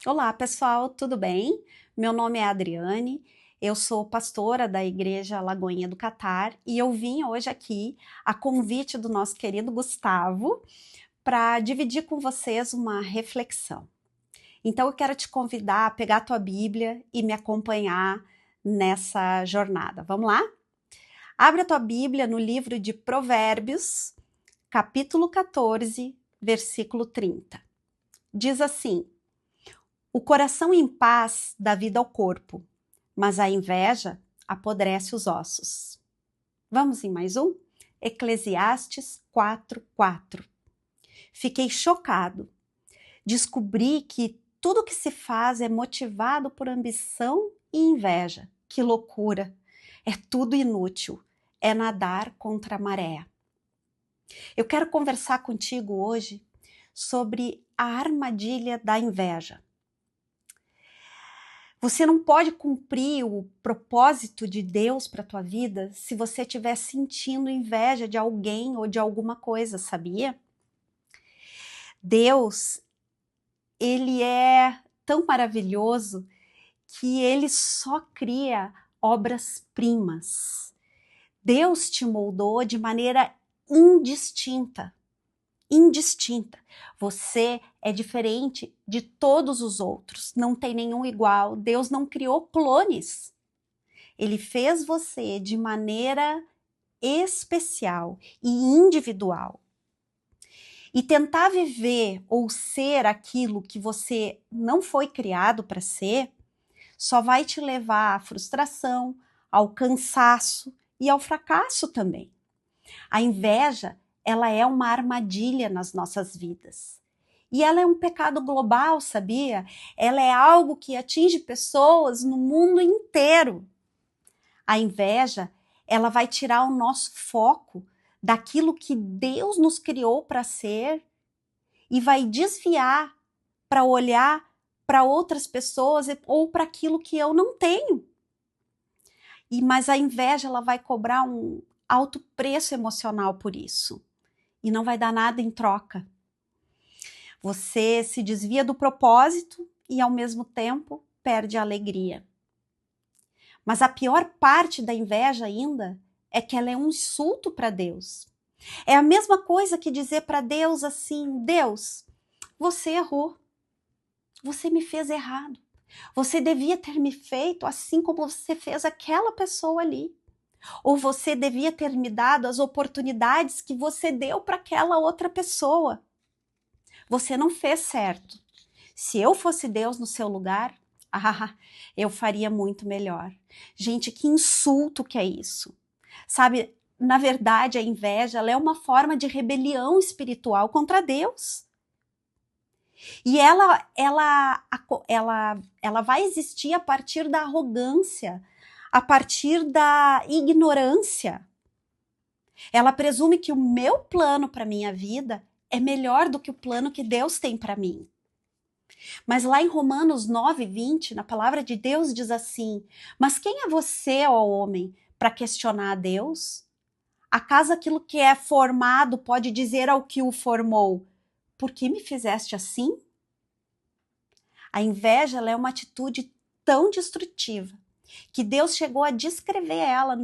Olá, pessoal, tudo bem? Meu nome é Adriane, eu sou pastora da Igreja Lagoinha do Catar e eu vim hoje aqui, a convite do nosso querido Gustavo, para dividir com vocês uma reflexão. Então, eu quero te convidar a pegar a tua Bíblia e me acompanhar nessa jornada. Vamos lá? Abre a tua Bíblia no livro de Provérbios, capítulo 14, versículo 30. Diz assim: o coração em paz dá vida ao corpo, mas a inveja apodrece os ossos. Vamos em mais um? Eclesiastes 4:4. Fiquei chocado. Descobri que tudo que se faz é motivado por ambição e inveja. Que loucura! É tudo inútil. É nadar contra a maré. Eu quero conversar contigo hoje sobre a armadilha da inveja. Você não pode cumprir o propósito de Deus para a tua vida se você estiver sentindo inveja de alguém ou de alguma coisa, sabia? Deus, ele é tão maravilhoso que ele só cria obras-primas. Deus te moldou de maneira indistinta. Indistinta. Você é diferente de todos os outros, não tem nenhum igual. Deus não criou clones. Ele fez você de maneira especial e individual. E tentar viver ou ser aquilo que você não foi criado para ser, só vai te levar à frustração, ao cansaço e ao fracasso também. A inveja, ela é uma armadilha nas nossas vidas. E ela é um pecado global, sabia? Ela é algo que atinge pessoas no mundo inteiro. A inveja, ela vai tirar o nosso foco daquilo que Deus nos criou para ser e vai desviar para olhar para outras pessoas ou para aquilo que eu não tenho. Mas a inveja, ela vai cobrar um alto preço emocional por isso e não vai dar nada em troca. Você se desvia do propósito e ao mesmo tempo perde a alegria. Mas a pior parte da inveja ainda é que ela é um insulto para Deus. É a mesma coisa que dizer para Deus assim: Deus, você errou. Você me fez errado. Você devia ter me feito assim como você fez aquela pessoa ali. Ou você devia ter me dado as oportunidades que você deu para aquela outra pessoa. Você não fez certo. Se eu fosse Deus no seu lugar, eu faria muito melhor. Gente, que insulto que é isso. Sabe, na verdade, a inveja ela é uma forma de rebelião espiritual contra Deus. E ela vai existir a partir da arrogância, a partir da ignorância. Ela presume que o meu plano para minha vida é melhor do que o plano que Deus tem para mim. Mas lá em Romanos 9:20, na palavra de Deus diz assim: mas quem é você, ó homem, para questionar a Deus? Acaso aquilo que é formado pode dizer ao que o formou: por que me fizeste assim? A inveja ela é uma atitude tão destrutiva que Deus chegou a descrever ela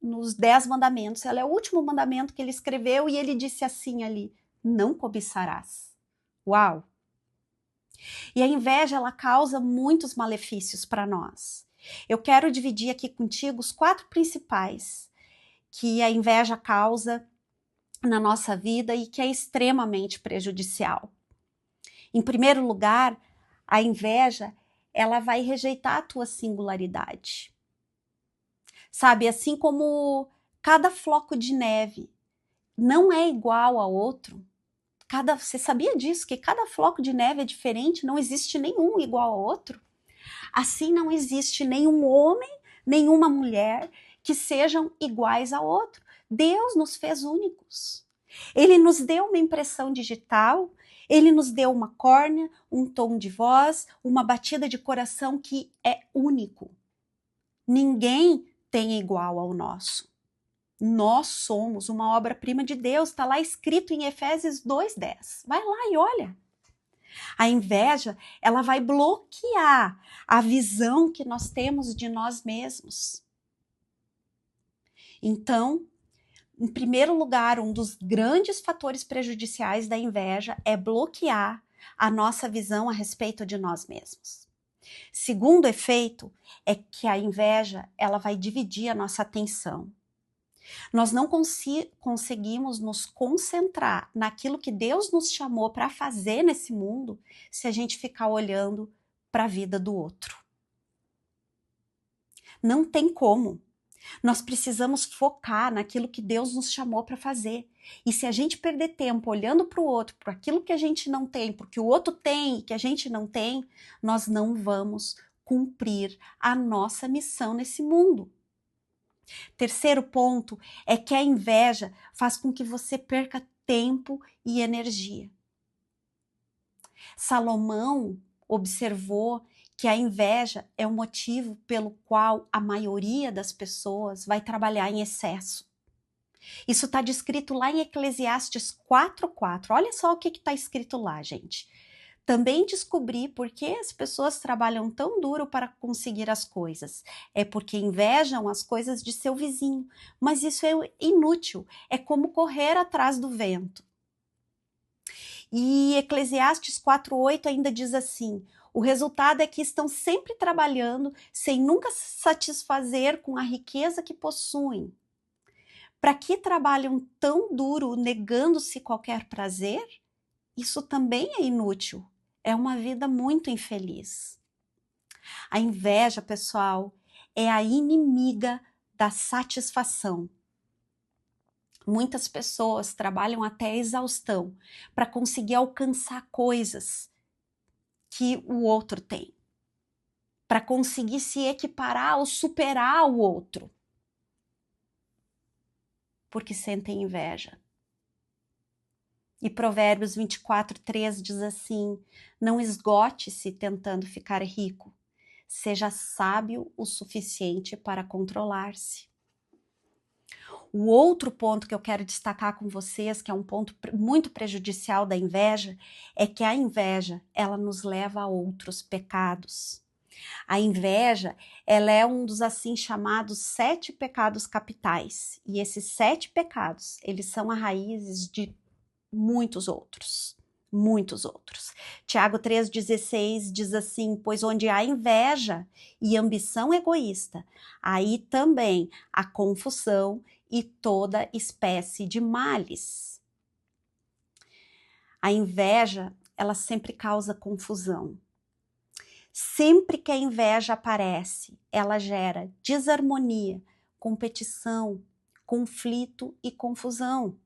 nos 10 mandamentos. Ela é o último mandamento que ele escreveu e ele disse assim ali: não cobiçarás. Uau! E a inveja ela causa muitos malefícios para nós. Eu quero dividir aqui contigo os 4 principais que a inveja causa na nossa vida e que é extremamente prejudicial. Em primeiro lugar, a inveja, ela vai rejeitar a tua singularidade. Sabe, assim como cada floco de neve não é igual ao outro, você sabia disso? Que cada floco de neve é diferente, não existe nenhum igual ao outro? Assim não existe nenhum homem, nenhuma mulher que sejam iguais ao outro. Deus nos fez únicos. Ele nos deu uma impressão digital, ele nos deu uma córnea, um tom de voz, uma batida de coração que é único. Ninguém tem igual ao nosso. Nós somos uma obra-prima de Deus, está lá escrito em Efésios 2:10. Vai lá e olha. A inveja, ela vai bloquear a visão que nós temos de nós mesmos. Então, em primeiro lugar, um dos grandes fatores prejudiciais da inveja é bloquear a nossa visão a respeito de nós mesmos. Segundo efeito é que a inveja, ela vai dividir a nossa atenção. Nós não conseguimos nos concentrar naquilo que Deus nos chamou para fazer nesse mundo se a gente ficar olhando para a vida do outro. Não tem como. Nós precisamos focar naquilo que Deus nos chamou para fazer. E se a gente perder tempo olhando para o outro, para aquilo que a gente não tem, porque o outro tem e que a gente não tem, nós não vamos cumprir a nossa missão nesse mundo. Terceiro ponto é que a inveja faz com que você perca tempo e energia. Salomão observou que a inveja é o motivo pelo qual a maioria das pessoas vai trabalhar em excesso. Isso está descrito lá em Eclesiastes 4:4. Olha só o que está escrito lá, gente. Também descobri por que as pessoas trabalham tão duro para conseguir as coisas. É porque invejam as coisas de seu vizinho. Mas isso é inútil. É como correr atrás do vento. E Eclesiastes 4:8 ainda diz assim: o resultado é que estão sempre trabalhando sem nunca se satisfazer com a riqueza que possuem. Para que trabalham tão duro negando-se qualquer prazer? Isso também é inútil. É uma vida muito infeliz. A inveja, pessoal, é a inimiga da satisfação. Muitas pessoas trabalham até a exaustão para conseguir alcançar coisas que o outro tem, para conseguir se equiparar ou superar o outro, porque sentem inveja. E Provérbios 24:3 diz assim: não esgote-se tentando ficar rico, seja sábio o suficiente para controlar-se. O outro ponto que eu quero destacar com vocês, que é um ponto muito prejudicial da inveja, é que a inveja, ela nos leva a outros pecados. A inveja, ela é um dos assim chamados 7 pecados capitais. E esses 7 pecados, eles são a raiz de muitos outros. Muitos outros. Tiago 3,16 diz assim: pois onde há inveja e ambição egoísta, aí também há confusão e toda espécie de males. A inveja, ela sempre causa confusão. Sempre que a inveja aparece, ela gera desarmonia, competição, conflito e confusão.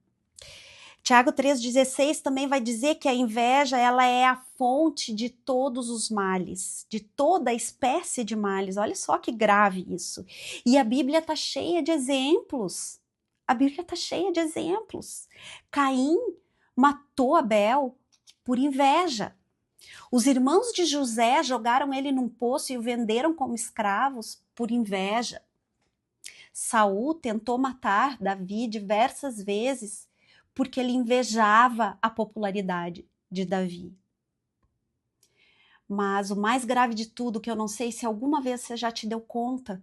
Tiago 3,16 também vai dizer que a inveja, ela é a fonte de todos os males, de toda a espécie de males. Olha só que grave isso. E a Bíblia está cheia de exemplos. A Bíblia está cheia de exemplos. Caim matou Abel por inveja. Os irmãos de José jogaram ele num poço e o venderam como escravos por inveja. Saul tentou matar Davi diversas vezes porque ele invejava a popularidade de Davi. Mas o mais grave de tudo, que eu não sei se alguma vez você já te deu conta,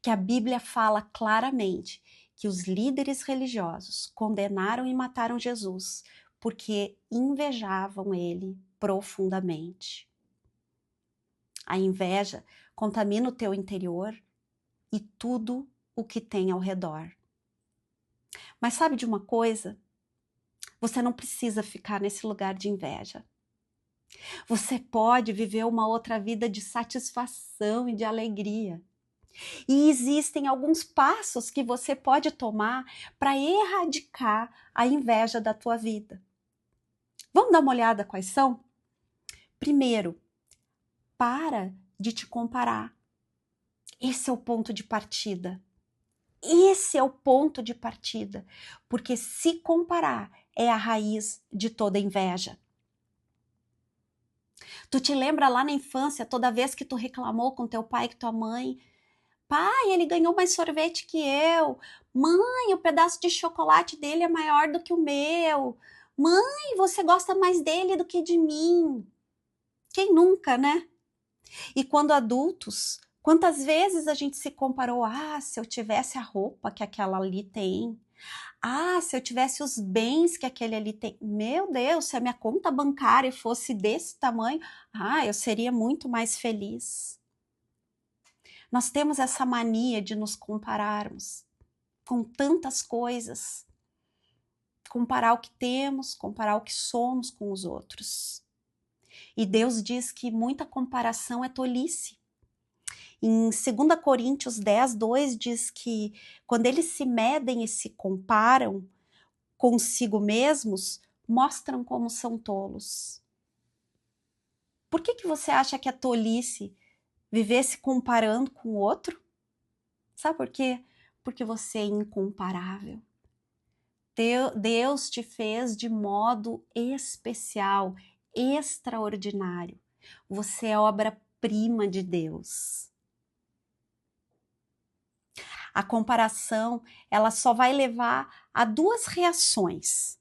que a Bíblia fala claramente que os líderes religiosos condenaram e mataram Jesus porque invejavam ele profundamente. A inveja contamina o teu interior e tudo o que tem ao redor. Mas sabe de uma coisa? Você não precisa ficar nesse lugar de inveja. Você pode viver uma outra vida de satisfação e de alegria. E existem alguns passos que você pode tomar para erradicar a inveja da tua vida. Vamos dar uma olhada quais são? Primeiro, para de te comparar. Esse é o ponto de partida. Esse é o ponto de partida, porque se comparar é a raiz de toda inveja. Tu te lembra lá na infância, toda vez que tu reclamou com teu pai e com tua mãe: pai, ele ganhou mais sorvete que eu. Mãe, o pedaço de chocolate dele é maior do que o meu. Mãe, você gosta mais dele do que de mim. Quem nunca, né? E quando adultos, quantas vezes a gente se comparou? Ah, se eu tivesse a roupa que aquela ali tem. Ah, se eu tivesse os bens que aquele ali tem. Meu Deus, se a minha conta bancária fosse desse tamanho, eu seria muito mais feliz. Nós temos essa mania de nos compararmos com tantas coisas. Comparar o que temos, comparar o que somos com os outros. E Deus diz que muita comparação é tolice. Em 2 Coríntios 10, 2 diz que quando eles se medem e se comparam consigo mesmos, mostram como são tolos. Por que você acha que é tolice viver se comparando com o outro? Sabe por quê? Porque você é incomparável. Deus te fez de modo especial, extraordinário. Você é obra-prima de Deus. A comparação, ela só vai levar a duas reações: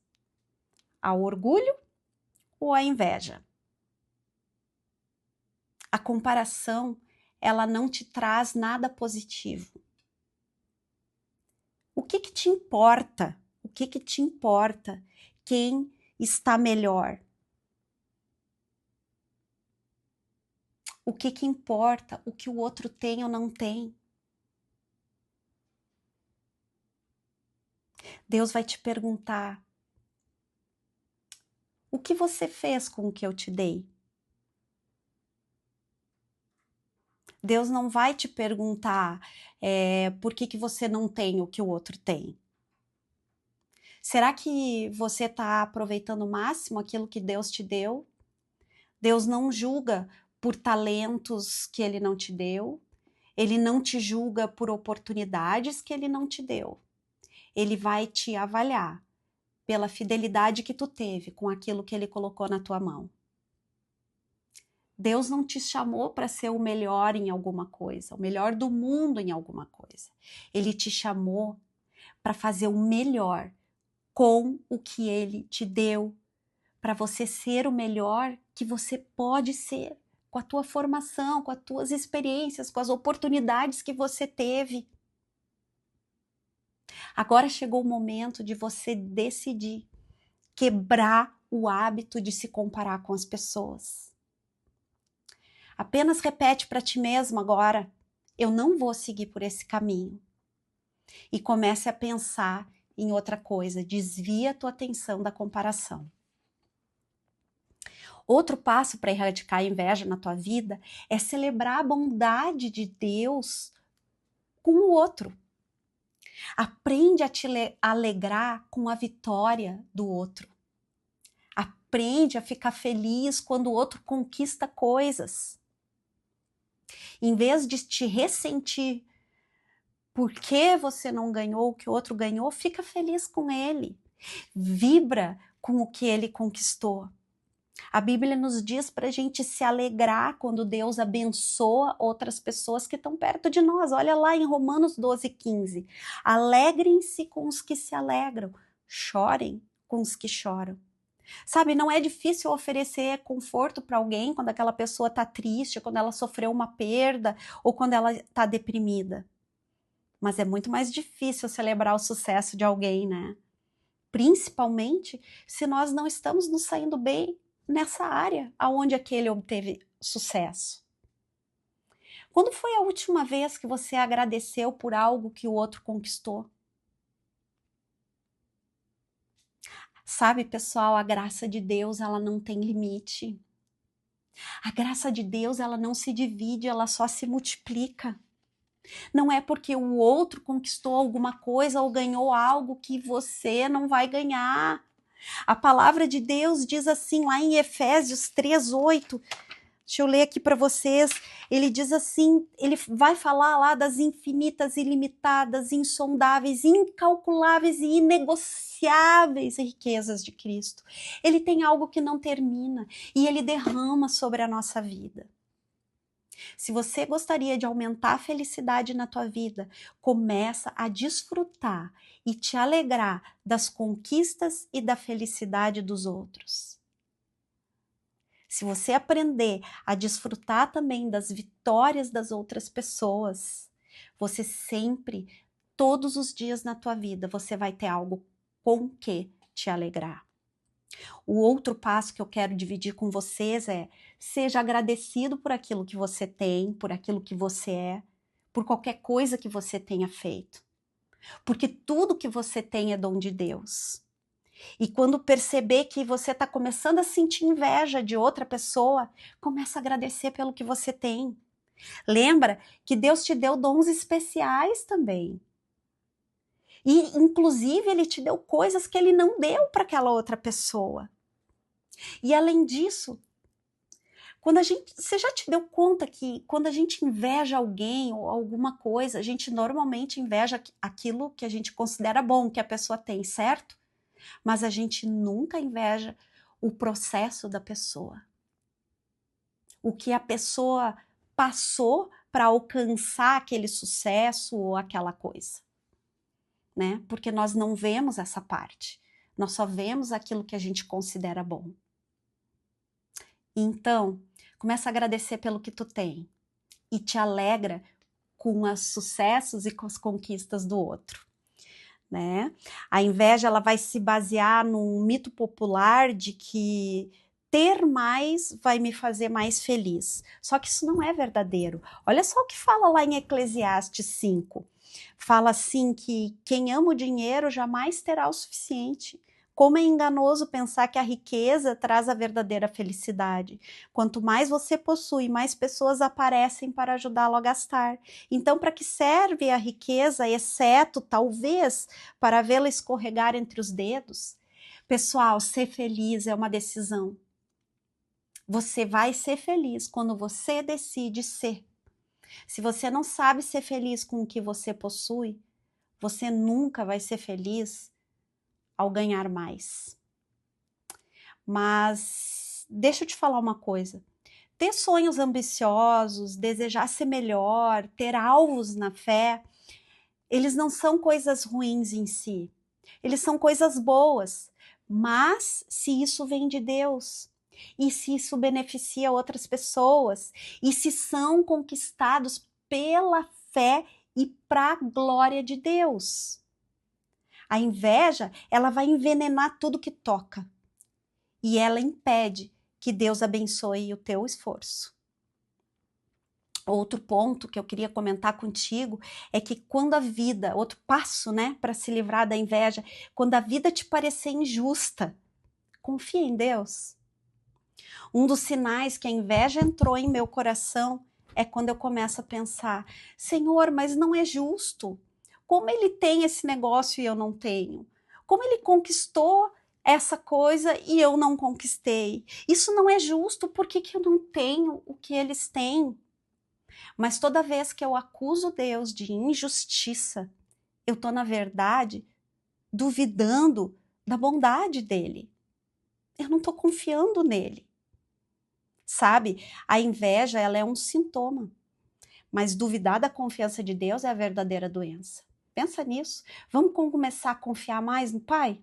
ao orgulho ou à inveja. A comparação, ela não te traz nada positivo. O que te importa? O que te importa? Quem está melhor? O que importa? O que o outro tem ou não tem? Deus vai te perguntar: o que você fez com o que eu te dei? Deus não vai te perguntar por que você não tem o que o outro tem. Será que você está aproveitando o máximo aquilo que Deus te deu? Deus não julga por talentos que Ele não te deu. Ele não te julga por oportunidades que Ele não te deu. Ele vai te avaliar pela fidelidade que tu teve com aquilo que Ele colocou na tua mão. Deus não te chamou para ser o melhor em alguma coisa, o melhor do mundo em alguma coisa. Ele te chamou para fazer o melhor com o que Ele te deu, para você ser o melhor que você pode ser, com a tua formação, com as tuas experiências, com as oportunidades que você teve. Agora chegou o momento de você decidir quebrar o hábito de se comparar com as pessoas. Apenas repete para ti mesmo agora: eu não vou seguir por esse caminho. E comece a pensar em outra coisa, desvia a tua atenção da comparação. Outro passo para erradicar a inveja na tua vida é celebrar a bondade de Deus com o outro. Aprende a te alegrar com a vitória do outro. Aprende a ficar feliz quando o outro conquista coisas. Em vez de te ressentir porque você não ganhou o que o outro ganhou, fica feliz com ele. Vibra com o que ele conquistou. A Bíblia nos diz para a gente se alegrar quando Deus abençoa outras pessoas que estão perto de nós. Olha lá em Romanos 12:15. Alegrem-se com os que se alegram, chorem com os que choram. Sabe, não é difícil oferecer conforto para alguém quando aquela pessoa está triste, quando ela sofreu uma perda ou quando ela está deprimida. Mas é muito mais difícil celebrar o sucesso de alguém, né? Principalmente se nós não estamos nos saindo bem nessa área aonde aquele obteve sucesso. Quando foi a última vez que você agradeceu por algo que o outro conquistou? Sabe, pessoal, a graça de Deus, ela não tem limite. A graça de Deus, ela não se divide, ela só se multiplica. Não é porque o outro conquistou alguma coisa ou ganhou algo que você não vai ganhar. A palavra de Deus diz assim lá em Efésios 3:8. Deixa eu ler aqui para vocês. Ele diz assim, ele vai falar lá das infinitas, ilimitadas, insondáveis, incalculáveis e inegociáveis riquezas de Cristo. Ele tem algo que não termina e ele derrama sobre a nossa vida. Se você gostaria de aumentar a felicidade na tua vida, começa a desfrutar e te alegrar das conquistas e da felicidade dos outros. se você aprender a desfrutar também das vitórias das outras pessoas, você sempre, todos os dias na tua vida, você vai ter algo com que te alegrar. O outro passo que eu quero dividir com vocês é: seja agradecido por aquilo que você tem, por aquilo que você é, por qualquer coisa que você tenha feito. Porque tudo que você tem é dom de Deus. E quando perceber que você está começando a sentir inveja de outra pessoa, começa a agradecer pelo que você tem. Lembra que Deus te deu dons especiais também. E, inclusive, Ele te deu coisas que Ele não deu para aquela outra pessoa. E, além disso, você já te deu conta que quando a gente inveja alguém ou alguma coisa, a gente normalmente inveja aquilo que a gente considera bom que a pessoa tem, certo? Mas a gente nunca inveja o processo da pessoa. O que a pessoa passou para alcançar aquele sucesso ou aquela coisa, né? Porque nós não vemos essa parte. Nós só vemos aquilo que a gente considera bom. Então, começa a agradecer pelo que tu tem e te alegra com os sucessos e com as conquistas do outro, né? A inveja, ela vai se basear num mito popular de que ter mais vai me fazer mais feliz. Só que isso não é verdadeiro. Olha só o que fala lá em Eclesiastes 5. Fala assim que quem ama o dinheiro jamais terá o suficiente. Como é enganoso pensar que a riqueza traz a verdadeira felicidade. Quanto mais você possui, mais pessoas aparecem para ajudá-lo a gastar. Então, para que serve a riqueza, exceto, talvez, para vê-la escorregar entre os dedos? Pessoal, ser feliz é uma decisão. Você vai ser feliz quando você decide ser. Se você não sabe ser feliz com o que você possui, você nunca vai ser feliz ao ganhar mais. Mas deixa eu te falar uma coisa. Ter sonhos ambiciosos, desejar ser melhor, ter alvos na fé, eles não são coisas ruins em si. Eles são coisas boas. Mas se isso vem de Deus, e se isso beneficia outras pessoas, e se são conquistados pela fé e para a glória de Deus. A inveja, ela vai envenenar tudo que toca. E ela impede que Deus abençoe o teu esforço. Outro ponto que eu queria comentar contigo é que quando a vida, outro passo, né, para se livrar da inveja, quando a vida te parecer injusta, confia em Deus. Um dos sinais que a inveja entrou em meu coração é quando eu começo a pensar: Senhor, mas não é justo. Como ele tem esse negócio e eu não tenho? Como ele conquistou essa coisa e eu não conquistei? Isso não é justo, por que eu não tenho o que eles têm? Mas toda vez que eu acuso Deus de injustiça, eu estou, na verdade, duvidando da bondade dele. Eu não estou confiando nele. Sabe? A inveja, ela é um sintoma. Mas duvidar da confiança de Deus é a verdadeira doença. Pensa nisso. Vamos começar a confiar mais no Pai?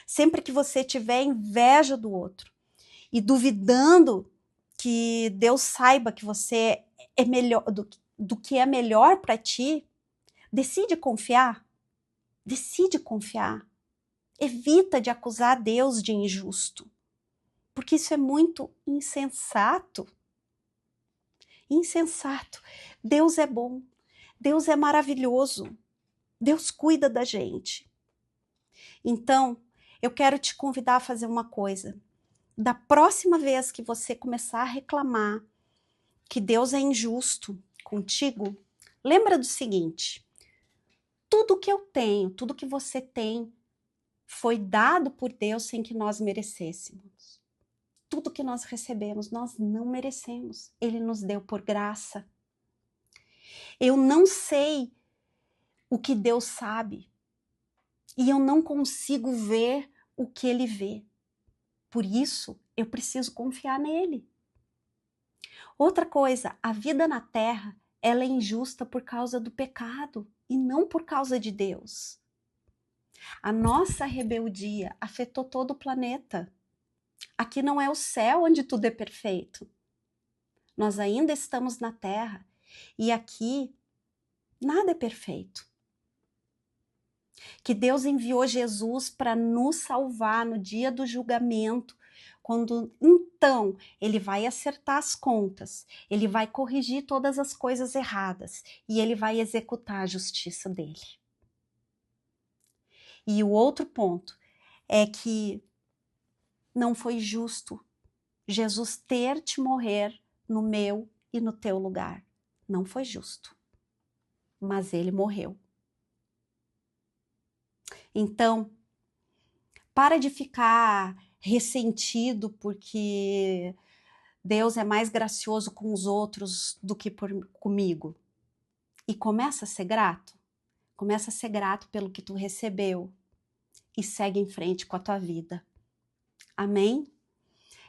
Sempre que você tiver inveja do outro e duvidando que Deus saiba que você é melhor do que é melhor para ti, decide confiar. Decide confiar. Evita de acusar Deus de injusto, porque isso é muito insensato. Insensato. Deus é bom. Deus é maravilhoso. Deus cuida da gente. Então, eu quero te convidar a fazer uma coisa. Da próxima vez que você começar a reclamar que Deus é injusto contigo, lembra do seguinte: tudo que eu tenho, tudo que você tem, foi dado por Deus sem que nós merecêssemos. Tudo que nós recebemos, nós não merecemos. Ele nos deu por graça. Eu não sei o que Deus sabe e eu não consigo ver o que Ele vê. Por isso, eu preciso confiar nele. Outra coisa, a vida na Terra, ela é injusta por causa do pecado e não por causa de Deus. A nossa rebeldia afetou todo o planeta. Aqui não é o céu onde tudo é perfeito. Nós ainda estamos na terra e aqui nada é perfeito. Que Deus enviou Jesus para nos salvar no dia do julgamento, quando então ele vai acertar as contas, ele vai corrigir todas as coisas erradas e ele vai executar a justiça dele. E o outro ponto é que não foi justo Jesus ter de morrer no meu e no teu lugar. Não foi justo. Mas ele morreu. Então, para de ficar ressentido porque Deus é mais gracioso com os outros do que comigo. E começa a ser grato. Começa a ser grato pelo que tu recebeu e segue em frente com a tua vida. Amém?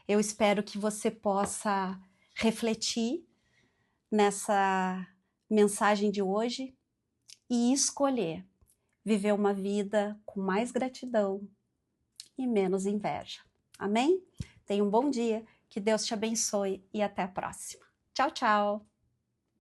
Eu espero que você possa refletir nessa mensagem de hoje e escolher viver uma vida com mais gratidão e menos inveja. Amém? Tenha um bom dia, que Deus te abençoe e até a próxima. Tchau, tchau!